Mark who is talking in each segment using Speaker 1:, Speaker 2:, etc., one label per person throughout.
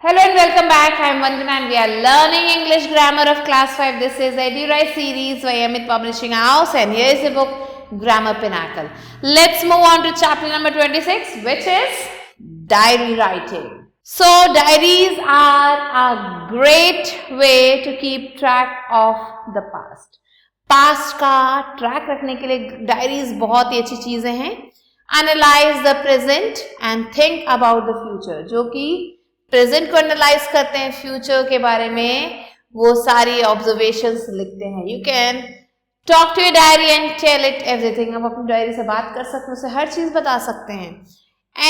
Speaker 1: Hello and welcome back. I am Vandana and we are learning English grammar of class 5. This is EduRise series by Amit Publishing House and here is the book Grammar Pinnacle. Let's move on to chapter number 26, which is diary writing. So diaries are a great way to keep track of the past. Past का track रखने के लिए diaries बहुत ही अच्छी चीजें हैं. Analyze the present and think about the future. जो कि प्रेजेंट को एनालाइज करते हैं, फ्यूचर के बारे में वो सारी ऑब्जर्वेशंस लिखते हैं. You can talk to your diary and tell it everything. आप अपनी डायरी से बात कर सकते हैं, उसे हर चीज बता सकते हैं.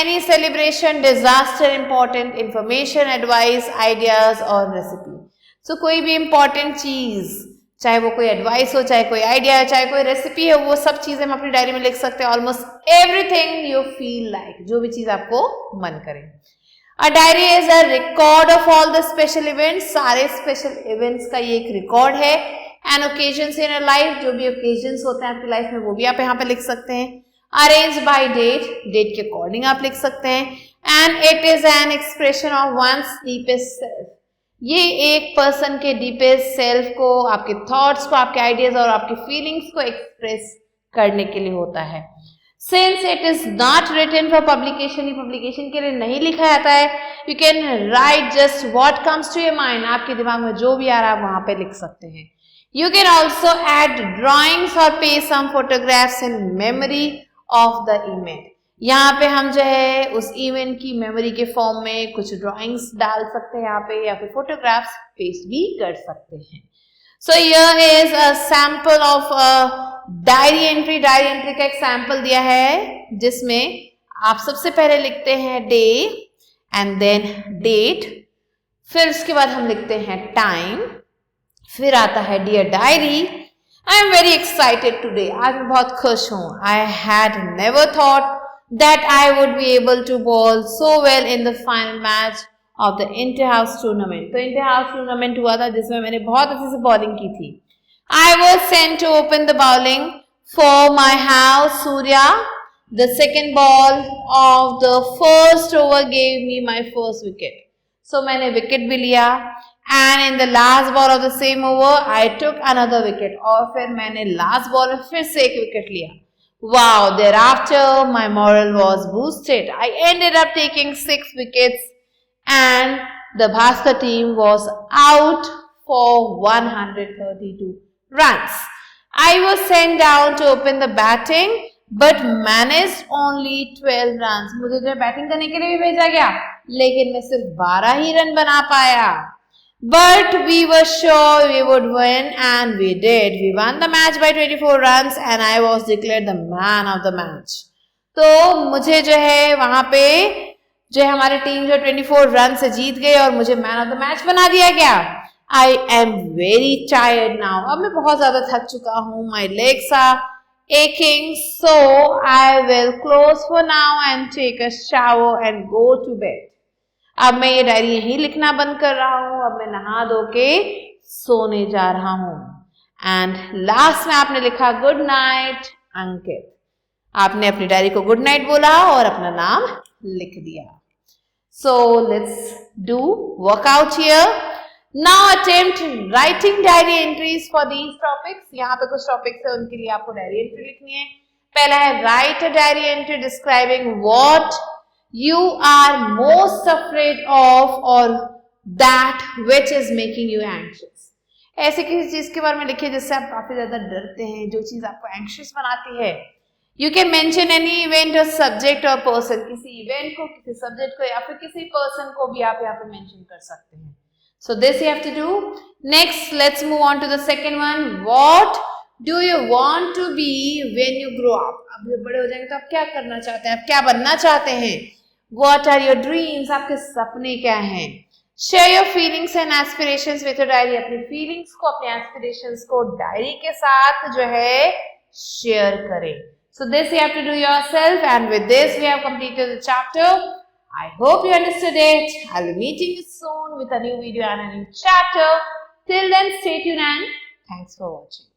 Speaker 1: Any celebration, disaster, important information, advice, ideas और रेसिपी. सो कोई भी इंपॉर्टेंट चीज, चाहे वो कोई एडवाइस हो, चाहे कोई आइडिया हो, चाहे कोई रेसिपी हो, वो सब चीजें हम अपनी डायरी में लिख सकते हैं. Almost everything you feel like, जो भी चीज आपको मन करे. A diary is a record of all the special events. सारे special events का ये एक record है. And occasions in your life, जो भी occasions होते हैं आपकी लाइफ में वो भी आप यहाँ पे लिख सकते हैं. Arranged by date, date के according आप लिख सकते हैं. And it is an expression of one's deepest self. ये एक person के deepest self को, आपके thoughts को, आपके ideas और आपके feelings को express करने के लिए होता है. Since it is not written for publication, ये publication के लिए नहीं लिखा जाता है, you can write just what comes to your mind. आपके दिमाग में जो भी आ रहा है आप वहाँ पे लिख सकते हैं. You can also add drawings or paste some photographs in memory of the event. यहाँ पे हम जो है उस इवेंट की मेमोरी के फॉर्म में कुछ ड्राइंग्स डाल सकते हैं यहाँ पे, या फिर फोटोग्राफ्स पेस्ट भी कर सकते हैं. So here is a sample of diary entry. Diary entry का एक सैंपल दिया है जिसमें आप सबसे पहले लिखते हैं डे एंड देन डेट, फिर उसके बाद हम लिखते हैं टाइम, फिर आता है dear diary, I am very excited today. आज मैं बहुत खुश हूँ. I had never thought that I would be able to bowl so well in the final match of the inter house tournament. तो इंटर हाउस टूर्नामेंट हुआ था जिसमें मैंने बहुत अच्छे से बॉलिंग की थी. I was sent to open the bowling for my house. Surya, the second ball of the first over gave me my first wicket. So मैंने wicket भी लिया and in the last ball of the same over I took another wicket. और फिर मैंने last ball में फिर से एक wicket लिया. Wow! Thereafter my morale was boosted. I ended up taking 6 wickets and the Bhaskar team was out for 132 runs. I was sent down to open the batting but managed only 12 runs. मुझे जो batting करने के लिए भी भेजा गया लेकिन मैं सिर्फ 12 ही रन बना पाया. But we were sure we would win and we did. We won the match by 24 runs and I was declared the man of the match. तो मुझे जो है वहाँ पे जो है हमारी टीम जो 24 रन से जीत गई और मुझे मैन ऑफ द मैच बना दिया गया. I am very tired now. अब मैं बहुत ज़्यादा थक चुका हूँ. My legs are aching, so I will close for now and take a shower and go to bed. अब मैं ये डायरी यहीं लिखना बंद कर रहा हूँ. अब मैं नहा धो के सोने जा रहा हूँ. And लास्ट में आपने लिखा गुड नाइट अंकित. आपने अपनी डायरी को गुड नाइट बोला और अपना नाम लिख दिया. So let's do workout here. Now attempt writing diary entries for these topics. यहाँ पे कुछ टॉपिक्स है उनके लिए आपको डायरी एंट्री लिखनी है. पहला है write a diary entry describing what you are most afraid of or that which is making you anxious. ऐसे किसी चीज के बारे में लिखिए जिससे आप काफी ज्यादा डरते हैं, जो चीज आपको एंग्शियस बनाती है. You can mention any event or subject or person. किसी इवेंट को, किसी सब्जेक्ट को या फिर किसी पर्सन को भी आप यहाँ पे मेंशन कर सकते हैं. So this you have to do. Next, let's move on to the second one. What do you want to be when you grow up? अब जब बड़े हो जाएंगे तो आप क्या करना चाहते हैं, आप क्या बनना चाहते हैं? What are your dreams? आपके सपने क्या हैं? Share your feelings and aspirations with your diary. अपनी feelings को, अपने aspirations को डायरी के साथ जो है share करें. So this you have to do yourself, and with this we have completed the chapter. I hope you understood it. I'll be meeting you soon with a new video and a new chapter. Till then, stay tuned and thanks for watching.